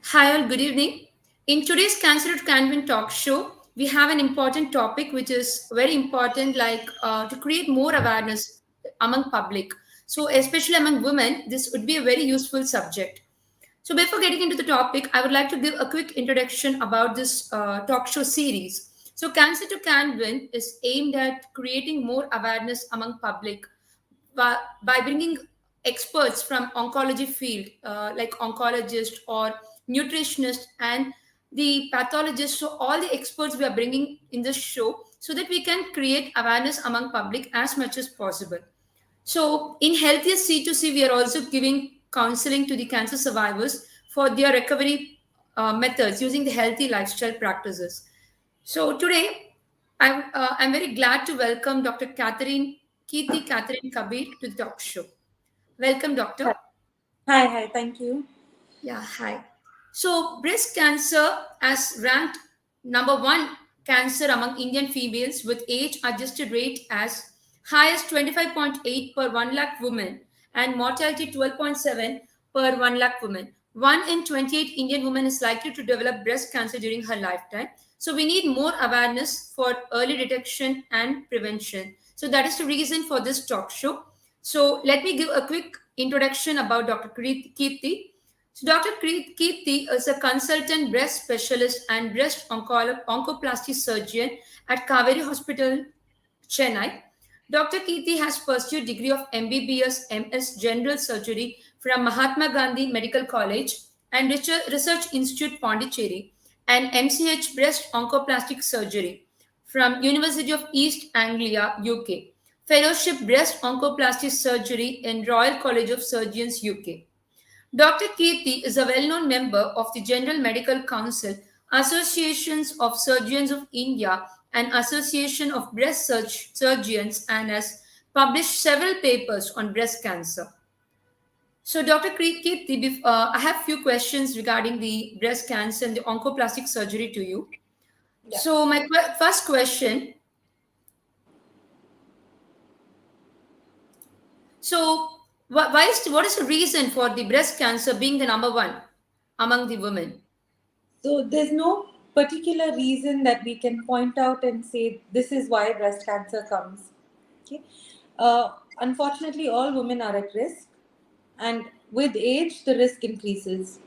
Hi, all, good evening. In today's Cancer to Canwin talk show, we have an important topic which is very important, like to create more awareness among public. So, especially among women, this would be a very useful subject. So, before getting into the topic, I would like to give a quick introduction about this talk show series. So, Cancer to Canwin is aimed at creating more awareness among public by bringing experts from oncology field like oncologist or nutritionist and the pathologist, so all the experts we are bringing in this show so that we can create awareness among public as much as possible. So in healthier C2C we are also giving counseling to the cancer survivors for their recovery methods using the healthy lifestyle practices. So today, I'm very glad to welcome Dr. Kirti Katherine Kabeer to the talk show. Welcome, Hi, doctor. hi, thank you. Yeah, hi. So, breast cancer as ranked number one cancer among Indian females with age adjusted rate as high as 25.8 per 1 lakh women and mortality 12.7 per 1 lakh women. 1 in 28 Indian women is likely to develop breast cancer during her lifetime. So, we need more awareness for early detection and prevention. So, that is the reason for this talk show. So, let me give a quick introduction about Dr. Kirti. So, Dr. Kirti is a consultant breast specialist and breast oncoplasty surgeon at Kauvery Hospital, Chennai. Dr. Kirti has pursued degree of MBBS MS General Surgery from Mahatma Gandhi Medical College and Research Institute Pondicherry and MCH Breast Oncoplastic Surgery from University of East Anglia, UK. Fellowship Breast Oncoplastic Surgery in Royal College of Surgeons, UK. Dr. Kirti is a well known member of the General Medical Council, Associations of Surgeons of India, and Association of Surgeons, and has published several papers on breast cancer. So, Dr. Kirti, I have few questions regarding the breast cancer and the oncoplastic surgery to you. Yeah. So, my first question. So, what is the reason for the breast cancer being the number one among the women? So there's no particular reason that we can point out and say this is why breast cancer comes. Okay. Unfortunately, all women are at risk, and with age, the risk increases.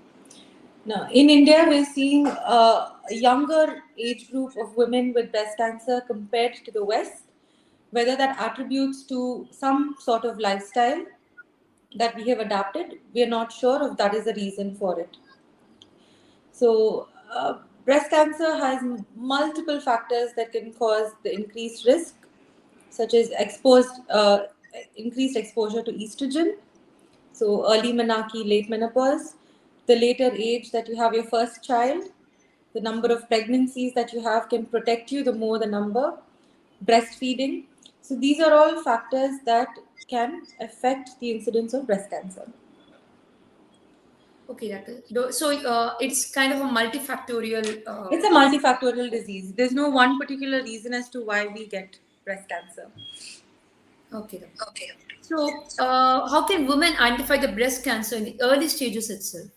Now, in India, we're seeing a younger age group of women with breast cancer compared to the West. Whether that attributes to some sort of lifestyle that we have adapted, we are not sure if that is the reason for it. So, breast cancer has multiple factors that can cause the increased risk, such as increased exposure to estrogen, so early menarche, late menopause, the later age that you have your first child, the number of pregnancies that you have can protect you, the more the number, breastfeeding. So, these are all factors that can affect the incidence of breast cancer. Okay, doctor. So it's kind of a multifactorial. It's a multifactorial disease. There's no one particular reason as to why we get breast cancer. Okay, doctor. So how can women identify the breast cancer in the early stages itself?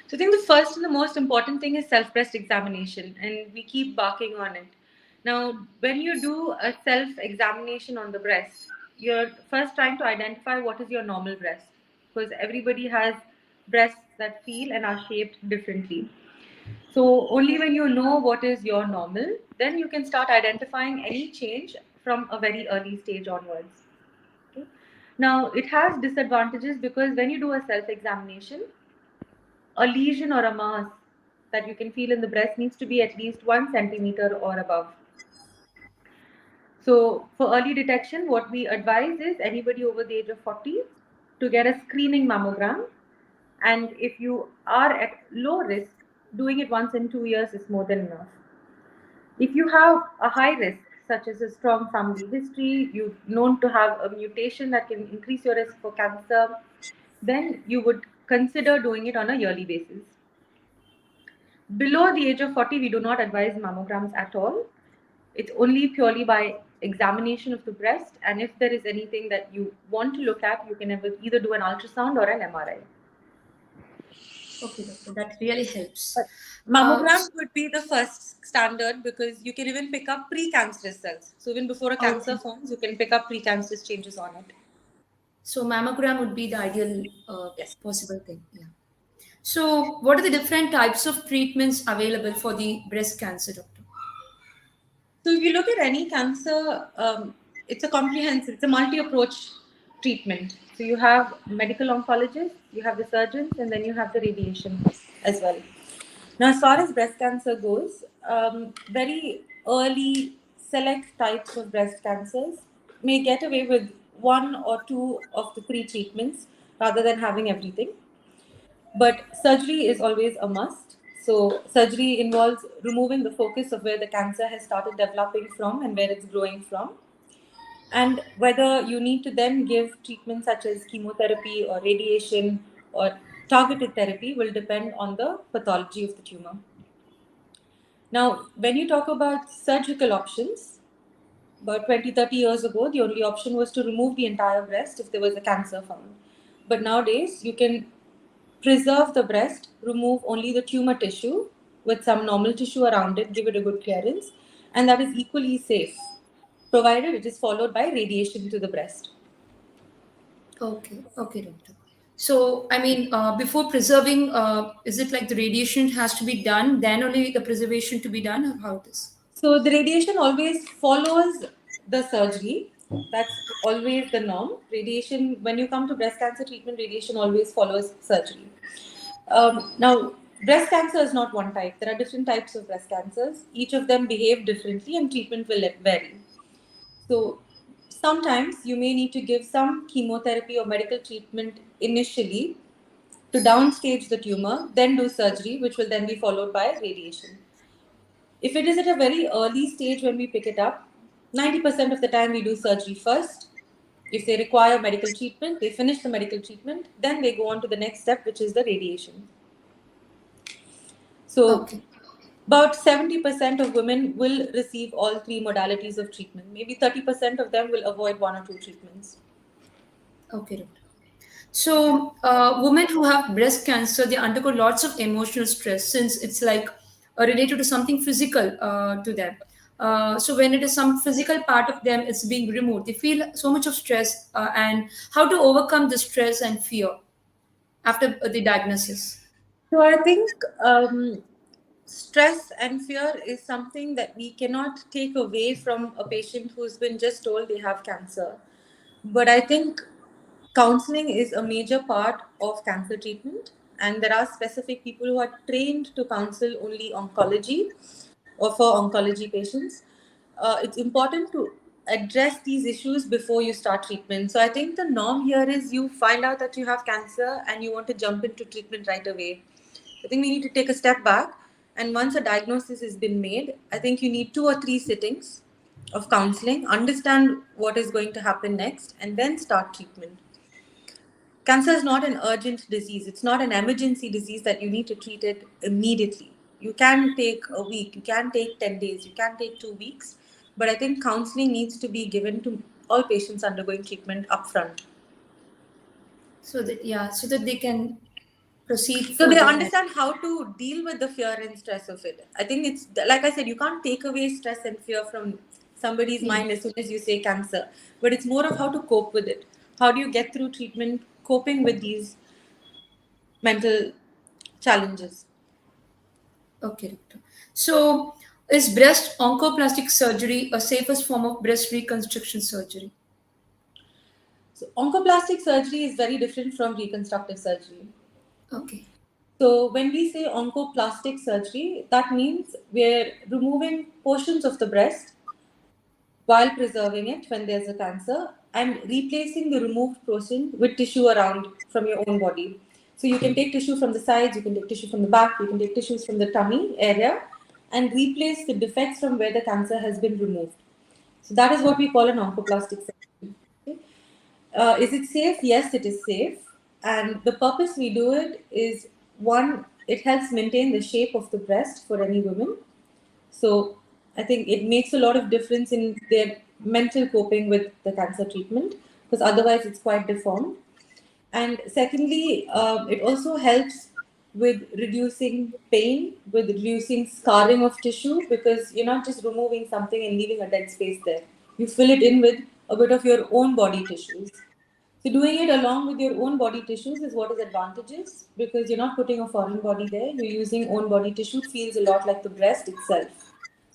So I think the first and the most important thing is self-breast examination, and we keep barking on it. Now, when you do a self-examination on the breast, you're first trying to identify what is your normal breast, because everybody has breasts that feel and are shaped differently. So only when you know what is your normal, then you can start identifying any change from a very early stage onwards. Okay. Now, it has disadvantages because when you do a self examination, a lesion or a mass that you can feel in the breast needs to be at least 1 centimeter or above. So, for early detection, what we advise is anybody over the age of 40 to get a screening mammogram. And if you are at low risk, doing it once in 2 years is more than enough. If you have a high risk, such as a strong family history, you're known to have a mutation that can increase your risk for cancer, then you would consider doing it on a yearly basis. Below the age of 40, we do not advise mammograms at all. It's only purely by examination of the breast, and if there is anything that you want to look at, you can either do an ultrasound or an MRI. Okay, doctor, that really helps. But Uh, mammogram would be the first standard because you can even pick up precancerous cells. So even before a cancer okay. forms, you can pick up precancerous changes on it. So mammogram would be the ideal Yes. possible thing. Yeah. So what are the different types of treatments available for the breast cancer, doctor? So if you look at any cancer, it's a comprehensive, it's a multi-approach treatment. So you have medical oncologists, you have the surgeons, and then you have the radiation as well. Now, as far as breast cancer goes, very early select types of breast cancers may get away with one or two of the three treatments rather than having everything. But surgery is always a must. So, surgery involves removing the focus of where the cancer has started developing from and where it's growing from. And whether you need to then give treatments such as chemotherapy or radiation or targeted therapy will depend on the pathology of the tumor. Now, when you talk about surgical options, about 20, 30 years ago, the only option was to remove the entire breast if there was a cancer found. But nowadays, you can preserve the breast, remove only the tumor tissue with some normal tissue around it, give it a good clearance, and that is equally safe, provided it is followed by radiation to the breast. Okay, okay, doctor. So, I mean, before preserving, is it like the radiation has to be done, then only the preservation to be done, or how it is? So the radiation always follows the surgery. That's always the norm. Radiation, when you come to breast cancer treatment, radiation always follows surgery. Now, breast cancer is not one type. There are different types of breast cancers. Each of them behave differently, and treatment will vary. So, sometimes you may need to give some chemotherapy or medical treatment initially to downstage the tumor, then do surgery, which will then be followed by radiation. If it is at a very early stage when we pick it up, 90% of the time we do surgery first. If they require medical treatment, they finish the medical treatment, then they go on to the next step, which is the radiation. So, Okay, about 70% of women will receive all three modalities of treatment. Maybe 30% of them will avoid one or two treatments. okay, doctor. So, women who have breast cancer, they undergo lots of emotional stress since it's like related to something physical to them. So, when it is some physical part of them, it's being removed. They feel so much of stress, and how to overcome the stress and fear after the diagnosis. So I think stress and fear is something that we cannot take away from a patient who's been just told they have cancer. But I think counseling is a major part of cancer treatment, and there are specific people who are trained to counsel only oncology or for oncology patients. It's important to address these issues before you start treatment. So I think the norm here is you find out that you have cancer and you want to jump into treatment right away. I think we need to take a step back, and once a diagnosis has been made, I think you need two or three sittings of counseling, understand what is going to happen next, and then start treatment. Cancer is not an urgent disease. It's not an emergency disease that you need to treat it immediately. You can take a week, you can take 10 days, you can take 2 weeks. But I think counseling needs to be given to all patients undergoing treatment upfront. So that, yeah, so that they can proceed So they further. And understand how to deal with the fear and stress of it. I think it's like I said, you can't take away stress and fear from somebody's yeah. mind as soon as you say cancer, but it's more of how to cope with it. How do you get through treatment, coping with these mental challenges? Okay, doctor. So, is breast oncoplastic surgery a safest form of breast reconstruction surgery? So, oncoplastic surgery is very different from reconstructive surgery. Okay. So, when we say oncoplastic surgery, that means we're removing portions of the breast while preserving it when there's a cancer and replacing the removed portion with tissue around from your own body. So, you can take tissue from the sides, you can take tissue from the back, you can take tissues from the tummy area and replace the defects from where the cancer has been removed. So, that is what we call an oncoplastic surgery. Okay? Is it safe? Yes, it is safe. And the purpose we do it is one, it helps maintain the shape of the breast for any woman. So I think it makes a lot of difference in their mental coping with the cancer treatment because otherwise it's quite deformed. And secondly, it also helps with reducing pain, with reducing scarring of tissue, because you're not just removing something and leaving a dead space there. You fill it in with a bit of your own body tissues. So doing it along with your own body tissues is what is advantageous, because you're not putting a foreign body there. You're using own body tissue. It feels a lot like the breast itself.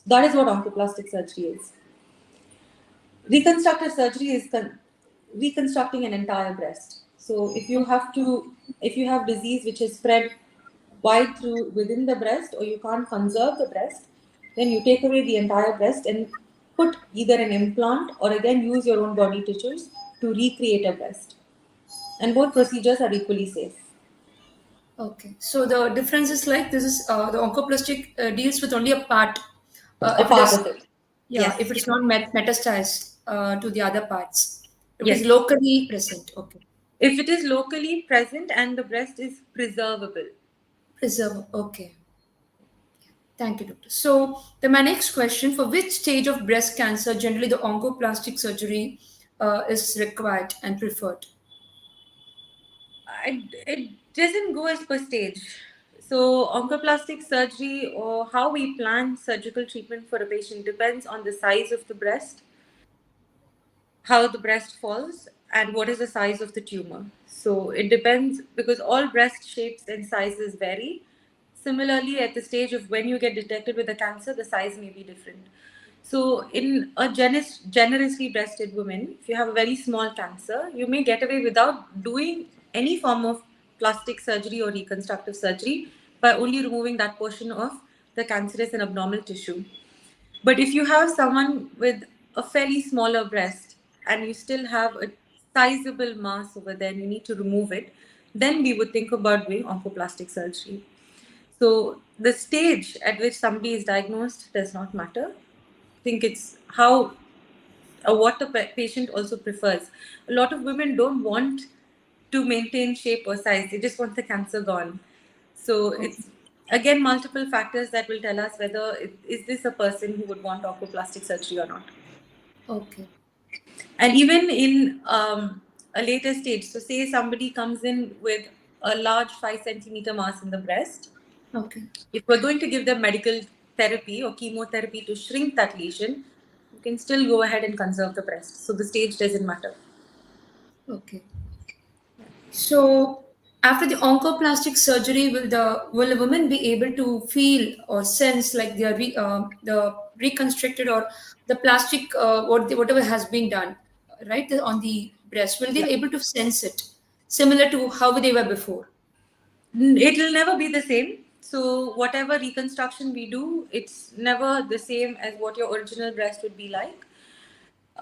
That is what oncoplastic surgery is. Reconstructive surgery is reconstructing an entire breast. So if you have disease which is spread wide through within the breast, or you can't conserve the breast, then you take away the entire breast and put either an implant or again use your own body tissues to recreate a breast. And both procedures are equally safe. Okay. So the difference is like this is the oncoplastic deals with only a part. A If it part is, of it. yeah, if Yes. it is not metastasized to the other parts, if it is Yes. locally present, okay. If it is locally present and the breast is preservable. Preserve, okay. Thank you, doctor. So, then my next question: for which stage of breast cancer generally the oncoplastic surgery is required and preferred? It doesn't go as per stage. So, oncoplastic surgery or how we plan surgical treatment for a patient depends on the size of the breast, how the breast falls, and what is the size of the tumor. So, it depends because all breast shapes and sizes vary. Similarly, at the stage of when you get detected with a cancer, the size may be different. So, in a generously breasted woman, if you have a very small cancer, you may get away without doing any form of plastic surgery or reconstructive surgery by only removing that portion of the cancerous and abnormal tissue. But if you have someone with a fairly smaller breast and you still have a sizable mass over there and you need to remove it, then we would think about doing oncoplastic surgery. So the stage at which somebody is diagnosed does not matter. I think it's how what the patient also prefers. A lot of women don't want to maintain shape or size; they just want the cancer gone. So Okay. it's again multiple factors that will tell us whether is this a person who would want oncoplastic surgery or not. Okay. And even in a later stage, so say somebody comes in with a large 5 centimeter mass in the breast, Okay. if we're going to give them medical therapy or chemotherapy to shrink that lesion, you can still go ahead and conserve the breast. So the stage doesn't matter. Okay. So after the oncoplastic surgery, will the woman be able to feel or sense like the reconstructed or the plastic whatever has been done, right, on the breast? Will they Yeah. be able to sense it similar to how they were before? It will never be the same. So whatever reconstruction we do, it's never the same as what your original breast would be like.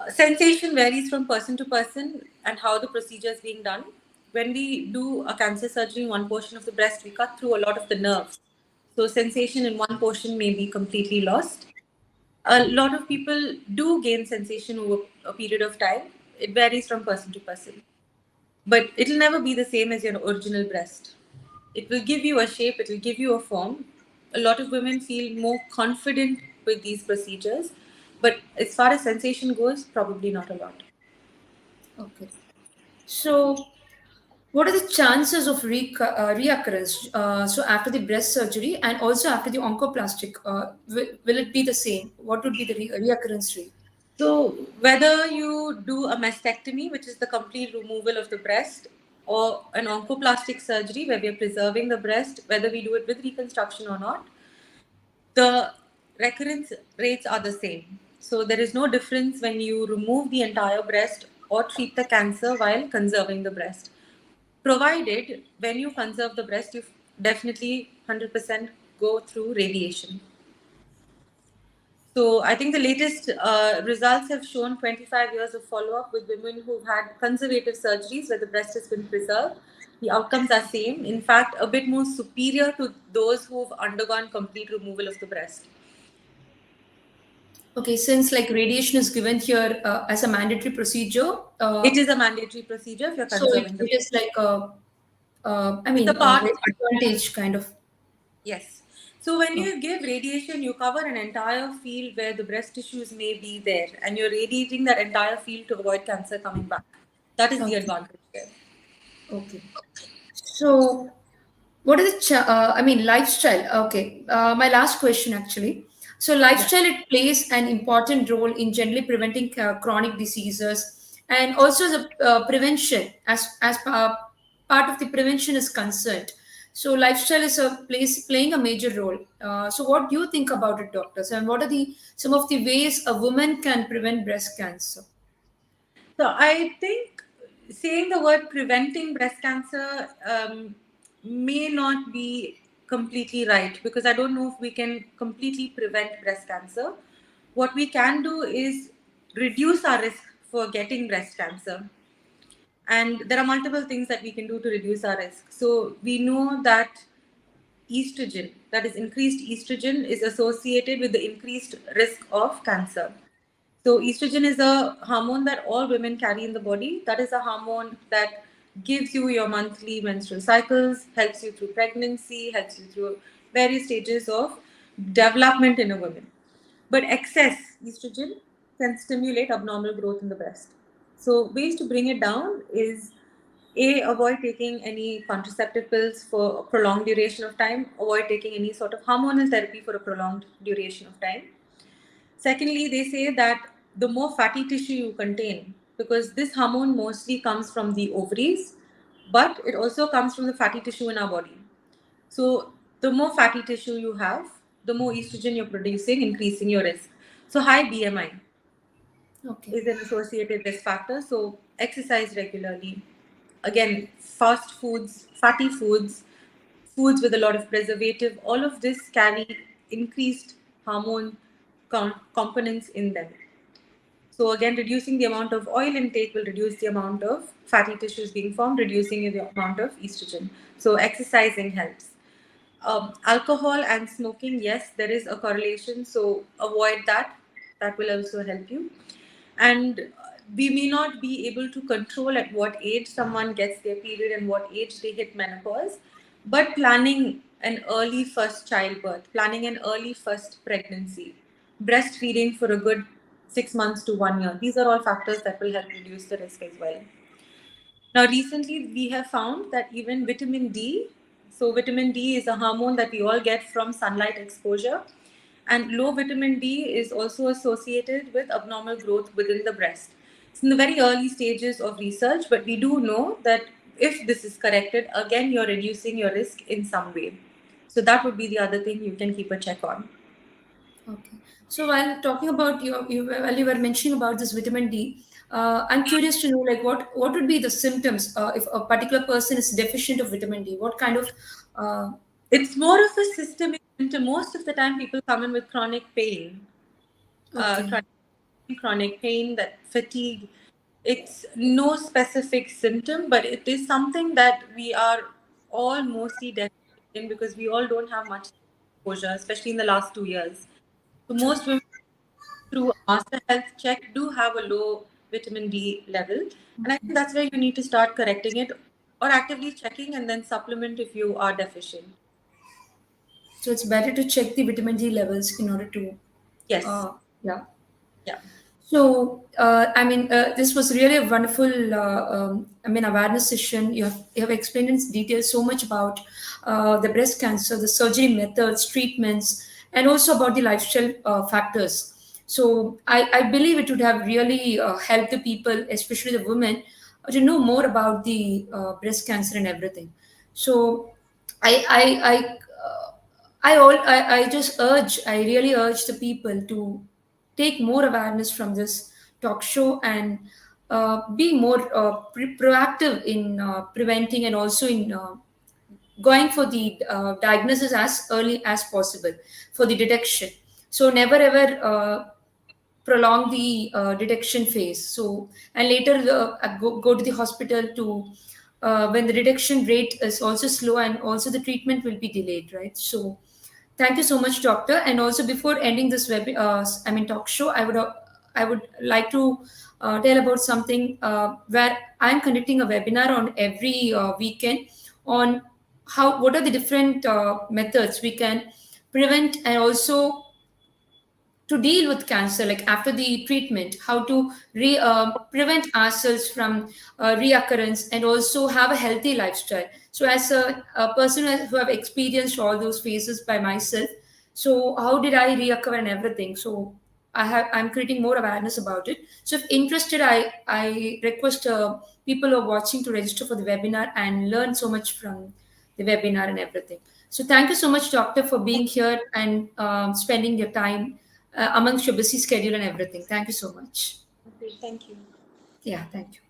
Sensation varies from person to person and how the procedure is being done. When we do a cancer surgery in one portion of the breast, we cut through a lot of the nerves. So sensation in one portion may be completely lost. A lot of people do gain sensation over a period of time. It varies from person to person. But it'll never be the same as your original breast. It will give you a shape, it will give you a form. A lot of women feel more confident with these procedures, but as far as sensation goes, probably not a lot. Okay. So what are the chances of reoccurrence? So after the breast surgery and also after the oncoplastic, will it be the same? What would be the reoccurrence rate? So, whether you do a mastectomy, which is the complete removal of the breast, or an oncoplastic surgery where we are preserving the breast, whether we do it with reconstruction or not, the recurrence rates are the same. So there is no difference when you remove the entire breast or treat the cancer while conserving the breast. Provided when you conserve the breast, you definitely 100% go through radiation. So I think the latest results have shown 25 years of follow-up with women who've had conservative surgeries where the breast has been preserved. The outcomes are same. In fact, a bit more superior to those who've undergone complete removal of the breast. Okay, since like radiation is given here as a mandatory procedure, It is a mandatory procedure if you're so conserving the it breast. is like It's a part. advantage kind of. Yes. So when Oh, you give radiation, you cover an entire field where the breast tissues may be there, and you're radiating that entire field to avoid cancer coming back. That is the okay, advantage there. okay. So what is the I mean lifestyle? Okay, my last question actually. So Yeah. lifestyle, it plays an important role in generally preventing chronic diseases, and also the prevention, as part of the prevention is concerned. So lifestyle is a place playing a major role. So what do you think about it, doctors, and what are the some of the ways a woman can prevent breast cancer? So I think saying the word preventing breast cancer may not be completely right, because I don't know if we can completely prevent breast cancer. What we can do is reduce our risk for getting breast cancer. And there are multiple things that we can do to reduce our risk. So we know that estrogen, that is increased estrogen, is associated with the increased risk of cancer. So estrogen is a hormone that all women carry in the body. That is a hormone that gives you your monthly menstrual cycles, helps you through pregnancy, helps you through various stages of development in a woman. But excess estrogen can stimulate abnormal growth in the breast. So ways to bring it down is avoid taking any contraceptive pills for a prolonged duration of time, avoid taking any sort of hormonal therapy for a prolonged duration of time. Secondly, they say that the more fatty tissue you contain, because this hormone mostly comes from the ovaries, but it also comes from the fatty tissue in our body. So, the more fatty tissue you have, the more estrogen you're producing, increasing your risk. So, high BMI Okay. is an associated risk factor. So, exercise regularly. Again, fast foods, fatty foods, foods with a lot of preservative, all of this carry increased hormone components in them. So again, reducing the amount of oil intake will reduce the amount of fatty tissues being formed, reducing the amount of estrogen. So exercising helps. Alcohol and smoking, yes, there is a correlation. So avoid that. That will also help you. And we may not be able to control at what age someone gets their period and what age they hit menopause, but planning an early first childbirth, planning an early first pregnancy, breastfeeding for a good 6 months to 1 year, these are all factors that will help reduce the risk as well. Now, recently we have found that even vitamin D, so vitamin D is a hormone that we all get from sunlight exposure, and low vitamin D is also associated with abnormal growth within the breast. It's in the very early stages of research, but we do know that if this is corrected, again, you're reducing your risk in some way. So that would be the other thing you can keep a check on. Okay. So while talking about while you were mentioning about this vitamin D, I'm curious to know like what would be the symptoms if a particular person is deficient of vitamin D? What kind of uh, It's more of a systemic symptom. Most of the time, people come in with chronic pain, okay, chronic pain, that fatigue. It's no specific symptom, but it is something that we are all mostly deficient in, because we all don't have much exposure, especially in the last 2 years. So true. most women through master health check do have a low vitamin D level. And I think that's where you need to start correcting it, or actively checking and then supplement if you are deficient. So it's better to check the vitamin D levels in order to Yes. yeah. Yeah. So, I mean, this was really a wonderful, I mean, awareness session. You have explained in detail so much about the breast cancer, the surgery methods, treatments, and also about the lifestyle factors. So, I believe it would have really helped the people, especially the women, to know more about the breast cancer and everything. So, I just urge, I really urge the people to take more awareness from this talk show and be more proactive in preventing and also in going for the diagnosis as early as possible for the detection. So never ever prolong the detection phase. So and later go to the hospital to when the detection rate is also slow and also the treatment will be delayed, right? So thank you so much, doctor. And also, before ending this I mean, talk show, I would like to tell about something where I'm conducting a webinar on every weekend on what are the different methods we can prevent and also to deal with cancer, like after the treatment, how to prevent ourselves from reoccurrence, and also have a healthy lifestyle. So as a person who have experienced all those phases by myself, so how did I reoccur and everything. So I'm creating more awareness about it. So if interested, I request people who are watching to register for the webinar and learn so much from the webinar and everything. So thank you so much, doctor, for being here and spending your time amongst your busy schedule and everything. Thank you so much. Okay, thank you. Yeah, thank you.